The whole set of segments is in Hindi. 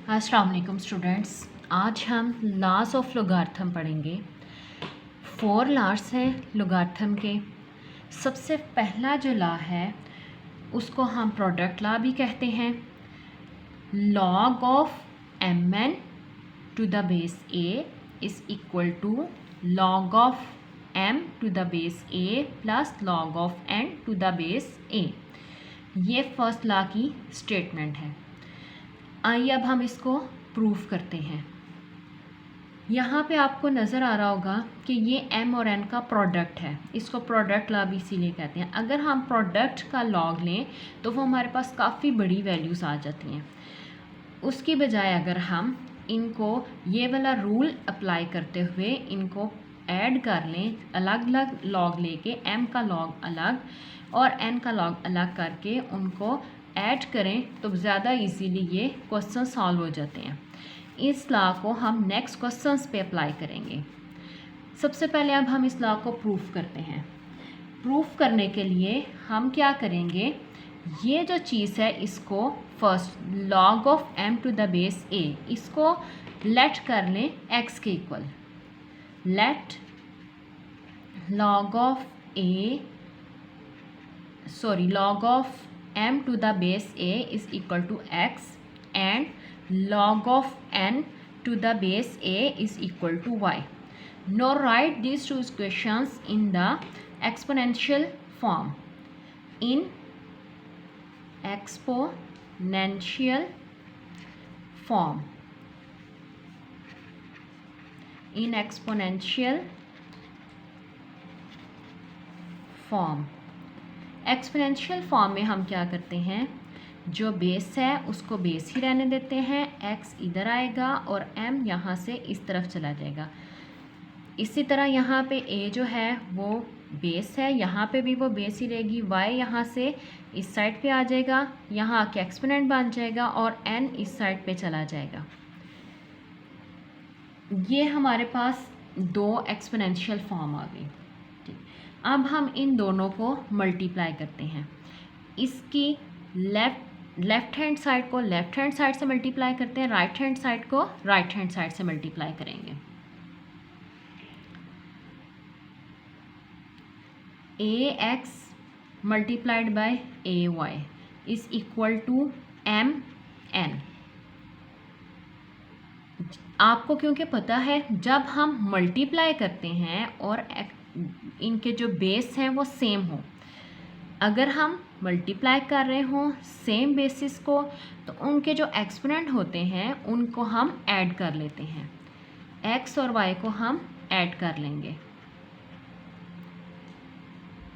अस्सलाम वालेकुम स्टूडेंट्स। आज हम लॉज ऑफ लोगार्थम पढ़ेंगे। 4 लॉज हैं लोगार्थम के। सबसे पहला जो लॉ है उसको हम प्रोडक्ट लॉ भी कहते हैं। Log of M N to the base A is equal to log of M to the base A plus log of N to the base A. ये फर्स्ट लॉ की स्टेटमेंट है। आइए अब हम इसको प्रूफ करते हैं। यहाँ पे आपको नज़र आ रहा होगा कि ये m और n का प्रोडक्ट है। इसको प्रोडक्ट लॉ भी इसीलिए कहते हैं। अगर हम प्रोडक्ट का लॉग लें तो वो हमारे पास काफ़ी बड़ी वैल्यूज़ आ जाती हैं। उसकी बजाय अगर हम इनको ये वाला रूल अप्लाई करते हुए इनको ऐड कर लें, अलग अलग लॉग लेके m का लॉग अलग और n का लॉग अलग करके उनको ऐड करें तो ज़्यादा इजीली ये क्वेश्चन सॉल्व हो जाते हैं। इस लॉ को हम नेक्स्ट क्वेश्चंस पे अप्लाई करेंगे। सबसे पहले अब हम इस लॉ को प्रूफ करते हैं। प्रूफ करने के लिए हम क्या करेंगे, ये जो चीज़ है इसको first log of m to the base a इसको लेट कर लें x के equal. Let log of m to the base a is equal to x and log of n to the base a is equal to y. Now write these two equations in the exponential form. In exponential form. In exponential form. Exponential form में हम क्या करते हैं, जो बेस है उसको बेस ही रहने देते हैं, x इधर आएगा और m यहाँ से इस तरफ चला जाएगा। इसी तरह यहाँ पे a जो है वो बेस है, यहाँ पे भी वो बेस ही रहेगी। y यहाँ से इस साइड पे आ जाएगा, यहाँ आके एक्सपोनेंट बन जाएगा और n इस साइड पे चला जाएगा। ये हमारे पास दो एक्सपोनेंशियल फॉर्म आ गई। अब हम इन दोनों को मल्टीप्लाई करते हैं। इसकी लेफ़्ट हैंड साइड को लेफ़्ट हैंड साइड से मल्टीप्लाई करते हैं, राइट हैंड साइड को राइट हैंड साइड से मल्टीप्लाई करेंगे। ax multiplied by ay is equal to mn। आपको क्योंकि पता है जब हम मल्टीप्लाई करते हैं और इनके जो बेस हैं वो सेम हो, अगर हम मल्टीप्लाई कर रहे हों सेम बेसिस को तो उनके जो एक्सपोनेंट होते हैं उनको हम ऐड कर लेते हैं। x और y को हम ऐड कर लेंगे,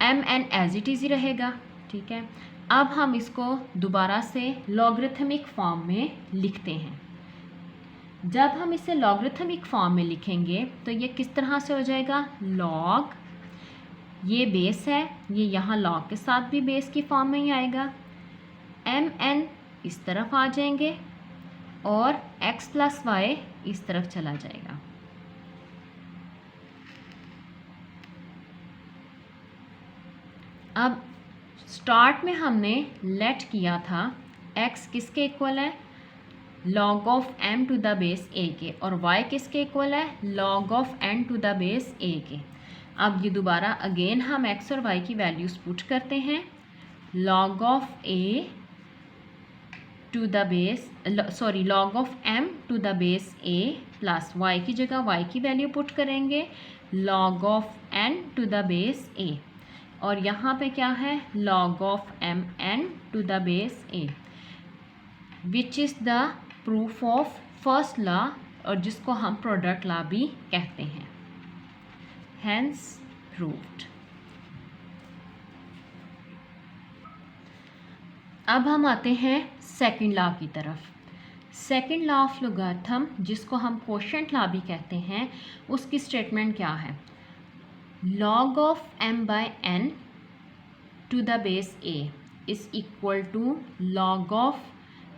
m n as it is ही रहेगा। ठीक है, अब हम इसको दोबारा से लॉगरिथमिक फॉर्म में लिखते हैं। जब हम इसे लॉगरिथमिक फॉर्म में लिखेंगे तो ये किस तरह से हो जाएगा, लॉग, ये बेस है, ये यहाँ लॉग के साथ भी बेस की फॉर्म में ही आएगा, एम एन इस तरफ आ जाएंगे और x प्लस वाई इस तरफ चला जाएगा। अब स्टार्ट में हमने लेट किया था x किसके इक्वल है, log of m to the base a के, और y किसके इक्वल है, log of n to the base a के। अब ये दोबारा अगेन हम x और y की वैल्यूज़ पुट करते हैं। log of a to the base log of m to the base a plus y की जगह y की वैल्यू पुट करेंगे log of n to the base a, और यहाँ पे क्या है, log of m n to the base a, which is the proof of first law और जिसको हम प्रोडक्ट लॉ भी कहते हैं। Hence proved। अब हम आते हैं सेकंड लॉ की तरफ। सेकंड लॉ ऑफ लोगारिथम जिसको हम कोशेंट लॉ भी कहते हैं, उसकी स्टेटमेंट क्या है, log of m by n to the base a is equal to log of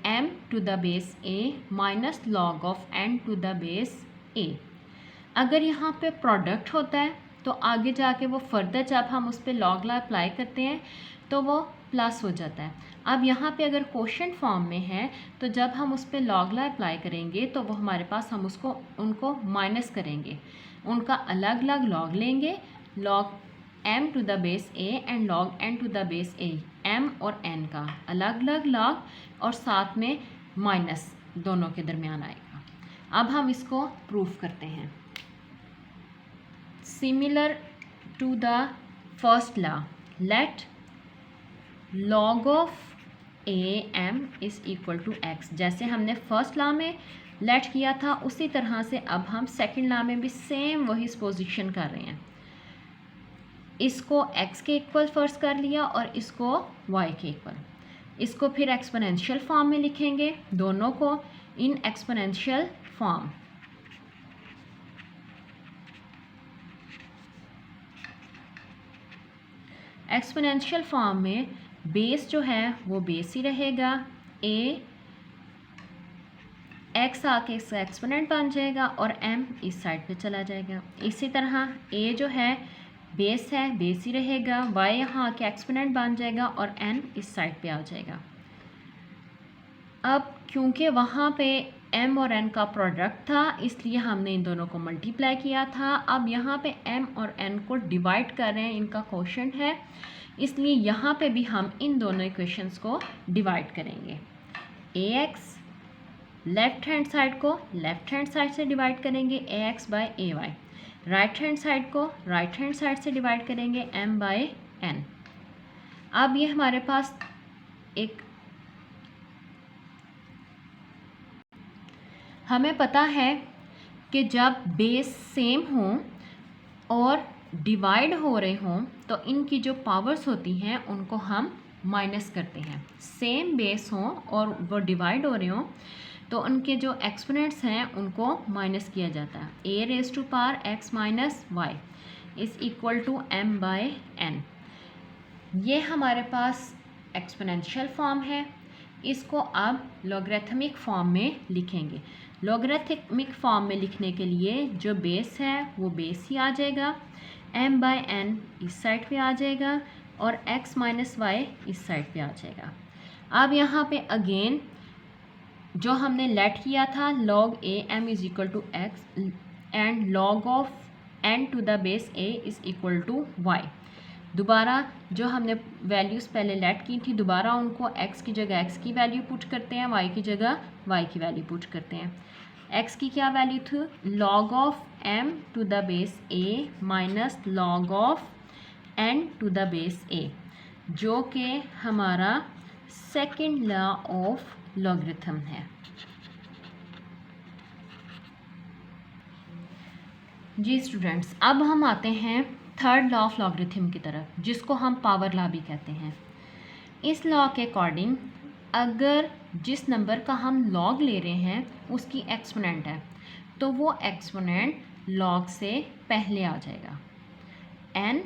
m to the base a minus log of n to the base a। अगर यहाँ पे प्रोडक्ट होता है तो आगे जाके वो फर्दर जब हम उस पर लॉग लॉ अप्लाई करते हैं तो वो प्लस हो जाता है। अब यहाँ पे अगर क्वोशंट फॉर्म में है तो जब हम उस पर लॉग लॉ अप्लाई करेंगे तो वो हमारे पास हम उनको माइनस करेंगे, उनका अलग अलग लॉग लेंगे, log m to the base a and log n to the base a, m और n का अलग अलग लॉग और साथ में माइनस दोनों के दरमियान आएगा। अब हम इसको प्रूफ करते हैं। Similar to the first law, let log of am is equal to x। जैसे हमने फर्स्ट लॉ में लेट किया था उसी तरह से अब हम सेकंड लॉ में भी सेम वही पोजीशन कर रहे हैं। इसको x के इक्वल फर्स्ट कर लिया और इसको y के इक्वल। इसको फिर एक्सपोनेंशियल फॉर्म में लिखेंगे, दोनों को in exponential form. Exponential form में बेस जो है वो बेस ही रहेगा, a x आके इसका एक्सपोनेंट बन जाएगा और m इस साइड पे चला जाएगा। इसी तरह a जो है बेस है, बेस ही रहेगा, y यहाँ आके एक्सपोनेंट बन जाएगा और n इस साइड पे आ जाएगा। अब क्योंकि वहाँ पे m और n का प्रोडक्ट था इसलिए हमने इन दोनों को मल्टीप्लाई किया था। अब यहाँ पे m और n को डिवाइड कर रहे हैं, इनका क्वोशंट है, इसलिए यहाँ पे भी हम इन दोनों इक्वेशंस को डिवाइड करेंगे। ax लेफ़्ट हैंड साइड को लेफ़्ट हैंड साइड से डिवाइड करेंगे ax by ay, right hand side को राइट हैंड साइड से डिवाइड करेंगे m बाय n। अब ये हमारे पास एक, हमें पता है कि जब बेस सेम हों और डिवाइड हो रहे हों तो इनकी जो पावर्स होती हैं उनको हम माइनस करते हैं। सेम बेस हों और वो डिवाइड हो रहे हों तो उनके जो एक्सपोनेंट्स हैं उनको माइनस किया जाता है। a raise to power x minus y is equal to m by n। ये हमारे पास एक्सपोनेंशियल फॉर्म है। इसको अब लॉगरिथमिक फॉर्म में लिखेंगे। लॉगरिथमिक फॉर्म में लिखने के लिए जो बेस है वो बेस ही आ जाएगा, m बाय n इस साइड पे आ जाएगा और x माइनस वाई इस साइड पे आ जाएगा। अब यहाँ पे अगेन जो हमने लेट किया था log a m is equal to x and log of n to the base a is equal to y। दोबारा जो हमने वैल्यूज़ पहले लेट की थी दोबारा उनको x की जगह x की वैल्यू पुट करते हैं, y की जगह y की वैल्यू पुट करते हैं। x की क्या वैल्यू थी, log of m to the base a minus log of n to the base a, जो कि हमारा सेकेंड लॉ ऑफ लॉगरिथम है। जी स्टूडेंट्स, अब हम आते हैं थर्ड लॉ ऑफ लॉगरिथम की तरफ, जिसको हम पावर लॉ भी कहते हैं। इस लॉ के अकॉर्डिंग अगर जिस नंबर का हम लॉग ले रहे हैं उसकी एक्सपोनेंट है तो वो एक्सपोनेंट लॉग से पहले आ जाएगा, n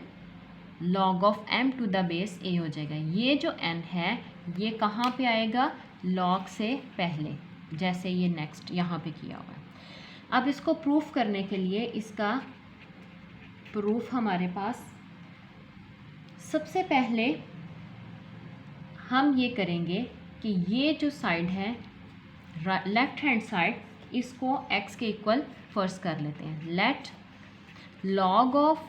log of m to the base a हो जाएगा। ये जो n है ये कहाँ पे आएगा, log से पहले, जैसे ये नेक्स्ट यहाँ पे किया हुआ है। अब इसको प्रूफ करने के लिए इसका प्रूफ हमारे पास, सबसे पहले हम ये करेंगे कि ये जो साइड है लेफ़्ट हैंड साइड, इसको x के इक्वल फर्स्ट कर लेते हैं। Let log of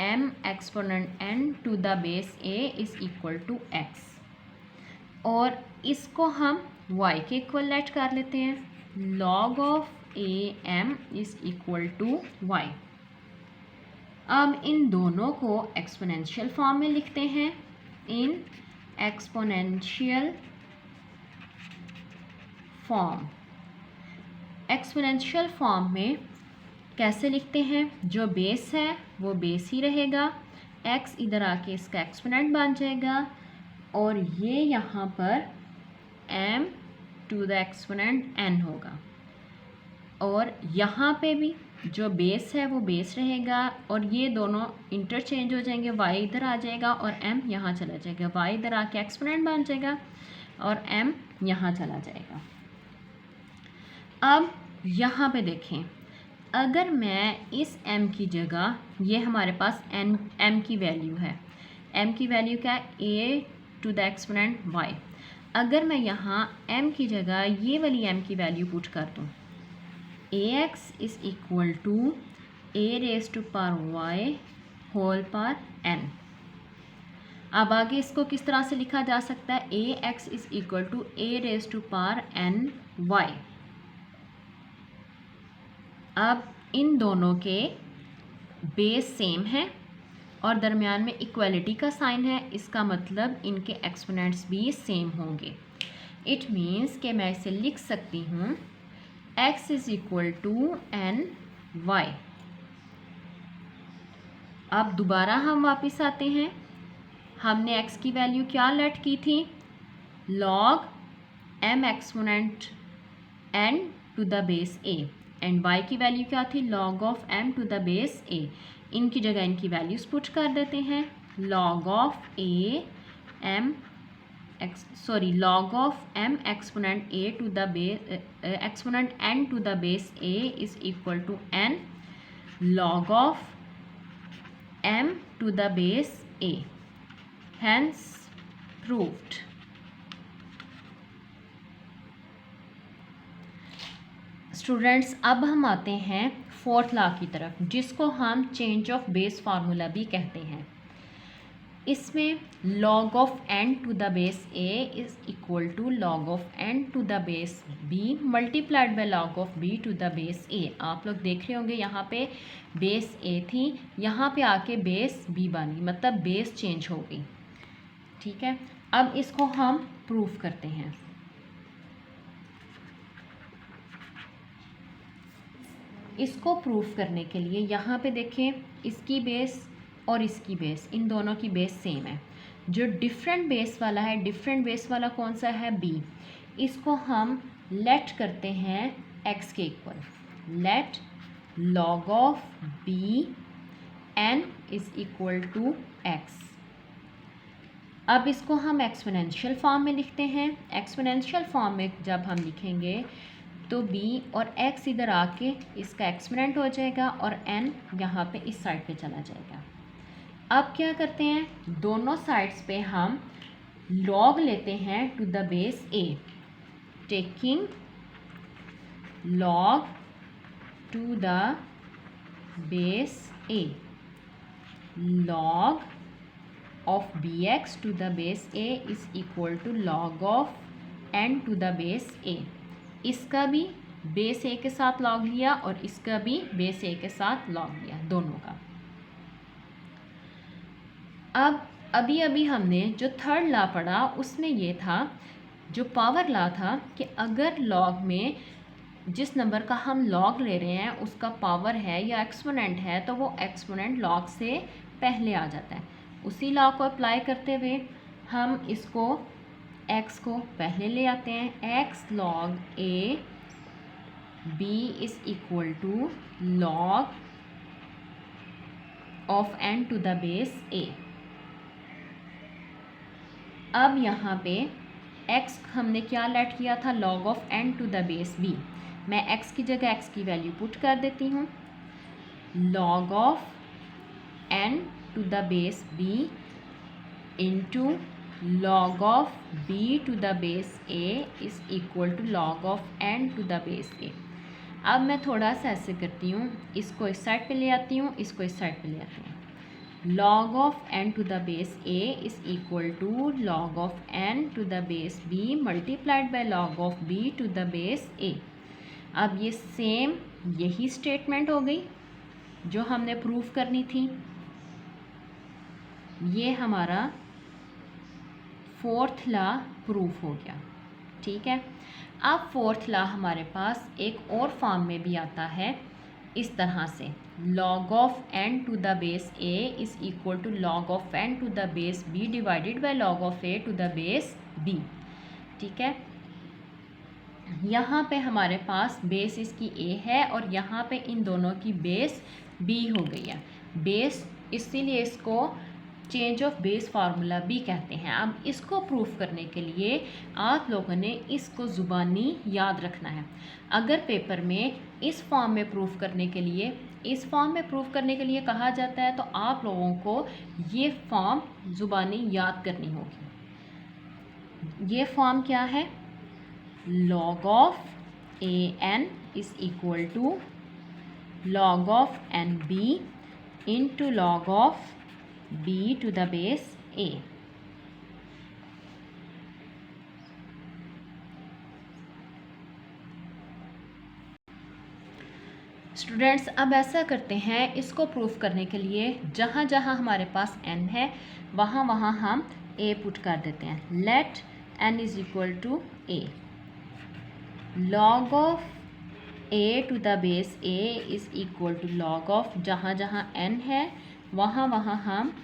m exponent n to the base a is equal to x, और इसको हम y के इक्वल लेट कर लेते हैं। log of a m is equal to y। अब इन दोनों को एक्सपोनेंशियल फॉर्म में लिखते हैं। In exponential form, exponential form में कैसे लिखते हैं, जो बेस है वो बेस ही रहेगा, x इधर आके इसका एक्सपोनेंट बन जाएगा और ये यहाँ पर m to the exponent n होगा, और यहाँ पे भी जो बेस है वो बेस रहेगा और ये दोनों इंटरचेंज हो जाएंगे, y इधर आ जाएगा और m यहाँ चला जाएगा, y इधर आके एक्सपोनेंट बन जाएगा और m यहाँ चला जाएगा। अब यहाँ पे देखें, अगर मैं इस m की जगह, ये हमारे पास m की वैल्यू है, m की वैल्यू क्या है, a to the exponent y, अगर मैं यहाँ m की जगह ये वाली m की वैल्यू पुट कर दूँ, ax is equal to a raise to power y whole power n। अब आगे इसको किस तरह से लिखा जा सकता है, ax is equal to a raise to power n y। अब इन दोनों के बेस सेम है और दरमियान में इक्वलिटी का साइन है, इसका मतलब इनके एक्सपोनेंट्स भी सेम होंगे। इट मीन्स कि मैं इसे लिख सकती हूँ x is equal to n y. अब दोबारा हम वापस आते हैं, हमने x की वैल्यू क्या लेट की थी, log m exponent n to the base a, and y की वैल्यू क्या थी, log of m to the base a। इनकी जगह इनकी वैल्यूज़ पुट कर देते हैं, log of log of m exponent a to the base exponent n to the base a is equal to n log of m to the base a, hence proved। Students, अब हम आते हैं फोर्थ लॉ की तरफ, जिसको हम चेंज ऑफ बेस फार्मूला भी कहते हैं। इसमें log of n to the base a is equal to log of n to the base b multiplied by log of b to the base a। आप लोग देख रहे होंगे यहाँ पे बेस a थी, यहाँ पे आके बेस b बनी, मतलब बेस चेंज हो गई। ठीक है, अब इसको हम प्रूफ करते हैं। इसको प्रूफ करने के लिए यहाँ पे देखें, इसकी बेस और इसकी बेस, इन दोनों की बेस सेम है। जो डिफरेंट बेस वाला है, डिफरेंट बेस वाला कौन सा है, b। इसको हम लेट करते हैं x के equal, let log of b n is equal to x। अब इसको हम एक्सपोनेंशियल फॉर्म में लिखते हैं। एक्सपोनेंशियल फॉर्म में जब हम लिखेंगे तो b और x इधर आके इसका एक्सपोनेंट हो जाएगा और n यहाँ पे इस साइड पे चला जाएगा। अब क्या करते हैं, दोनों साइड्स पे हम log लेते हैं to the base a, taking log to the base a, log of bx to the base a is equal to log of n to the base a। इसका भी बेस a के साथ log लिया और इसका भी बेस a के साथ log लिया, दोनों का। अब अभी हमने जो थर्ड लॉ पढ़ा उसमें ये था, जो पावर लॉ था, कि अगर log में जिस नंबर का हम log ले रहे हैं उसका पावर है या एक्सपोनेंट है तो वो एक्सपोनेंट log से पहले आ जाता है। उसी लॉ को अप्लाई करते हुए हम इसको x को पहले ले आते हैं, x log a b is equal to log of n to the base a। अब यहाँ पे x हमने क्या लेट किया था, log of n to the base b। मैं x की जगह x की वैल्यू पुट कर देती हूँ, log of n to the base b into log of b to the base a is equal to log of n to the base a। अब मैं थोड़ा सा ऐसे करती हूँ, इसको इस साइड पे ले आती हूँ, इसको इस साइड पे ले आती हूँ। log of n to the base a is equal to log of n to the base b multiplied by log of b to the base a। अब ये सेम यही स्टेटमेंट हो गई जो हमने प्रूफ करनी थी। ये हमारा फोर्थ लॉ प्रूफ हो गया। ठीक है, अब फोर्थ लॉ हमारे पास एक और फॉर्म में भी आता है इस तरह से, log of n to the base a is equal to log of n to the base b divided by log of a to the base b। ठीक है, यहाँ पे हमारे पास बेस इसकी a है और यहाँ पे इन दोनों की बेस b हो गई है। बेस, इसीलिए इसको चेंज ऑफ बेस फार्मूला भी कहते हैं। अब इसको प्रूफ करने के लिए आप लोगों ने इसको ज़ुबानी याद रखना है। अगर पेपर में इस फॉर्म में प्रूफ करने के लिए कहा जाता है तो आप लोगों को ये फॉर्म ज़ुबानी याद करनी होगी। ये फॉर्म क्या है, log of an is equal to log of nb into log of b to the base a। Students अब ऐसा करते हैं, इसको प्रूफ करने के लिए जहाँ जहाँ हमारे पास n है वहाँ वहाँ हम a पुट कर देते हैं। Let n is equal to a, log of a to the base a is equal to log of, जहाँ जहाँ n है वहाँ वहाँ हम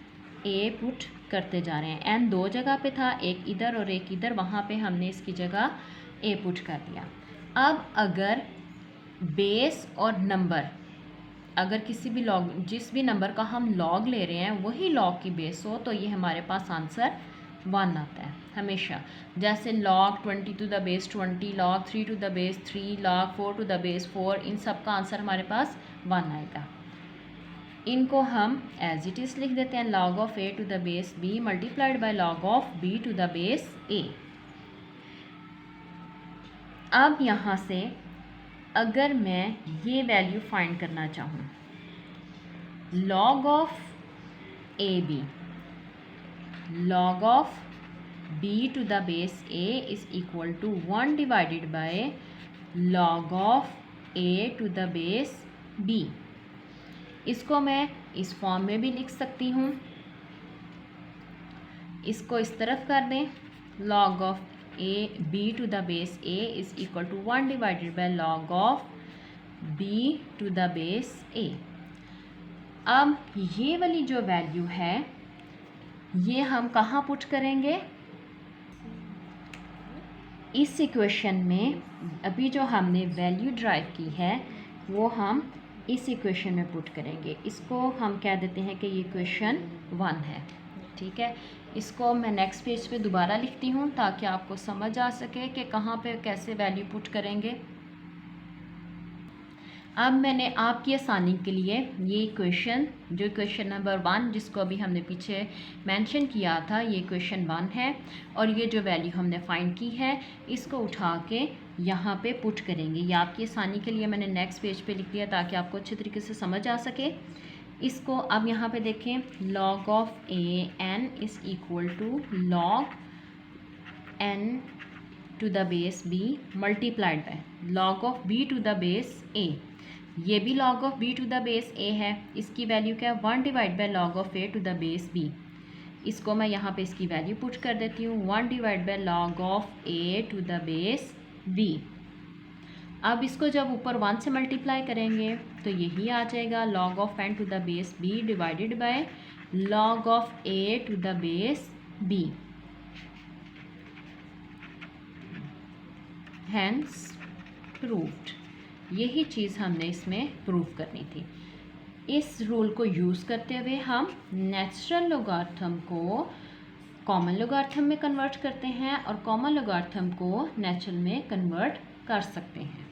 a पुट करते जा रहे हैं। n दो जगह पे था, एक इधर और एक इधर, वहाँ पे हमने इसकी जगह a पुट कर दिया। अब अगर बेस और नंबर, अगर किसी भी लॉग, जिस भी नंबर का हम लॉग ले रहे हैं वही लॉग की बेस हो तो ये हमारे पास आंसर 1 आता है हमेशा। जैसे log 20 to the base 20, log 3 to the base 3, log 4 to the base 4, इन सब का आंसर हमारे पास 1 आएगा। इनको हम एज इट इज़ लिख देते हैं, log of a to the base b multiplied by log of b to the base a। अब यहाँ से अगर मैं ये वैल्यू फाइंड करना चाहूँ, log of ab, log of b to the base a is equal to 1 divided by log of a to the base b। इसको मैं इस फॉर्म में भी लिख सकती हूँ, इसको इस तरफ कर दें, log of a b to the base a is equal to 1 divided by log of b to the base a। अब ये वाली जो वैल्यू है ये हम कहाँ पुट करेंगे, इस इक्वेशन में अभी जो हमने वैल्यू ड्राइव की है वो हम इस इक्वेशन में पुट करेंगे। इसको हम कह देते हैं कि ये इक्वेशन 1 है, ठीक है। इसको मैं नेक्स्ट पेज पे दोबारा लिखती हूँ ताकि आपको समझ आ सके कि कहाँ पे कैसे वैल्यू पुट करेंगे। अब मैंने आपकी आसानी के लिए ये इक्वेशन, जो इक्वेशन नंबर 1 जिसको अभी हमने पीछे मेंशन किया था, ये इक्वेशन 1 है और ये जो वैल्यू हमने फाइंड की है इसको उठा के यहाँ पे पुट करेंगे। ये आपकी आसानी के लिए मैंने नेक्स्ट पेज पे लिख दिया ताकि आपको अच्छे तरीके से समझ आ सके। इसको अब यहाँ पे देखें, log of an is equal to log n to the base b multiplied by log of b to the base a। ये भी log of b to the base a है, इसकी वैल्यू क्या है 1 divide by log of a to the base b। इसको मैं यहाँ पे इसकी वैल्यू पुट कर देती हूँ, 1 divide by log of a to the base b। अब इसको जब ऊपर 1 से मल्टीप्लाई करेंगे तो यही आ जाएगा, log of n to the base b divided by log of a to the base b। Hence proved. यही चीज़ हमने इसमें प्रूव करनी थी। इस रूल को यूज़ करते हुए हम नेचुरल लोगार्थम को कॉमन लोगार्थम में कन्वर्ट करते हैं और कॉमन लोगार्थम को नेचुरल में कन्वर्ट कर सकते हैं।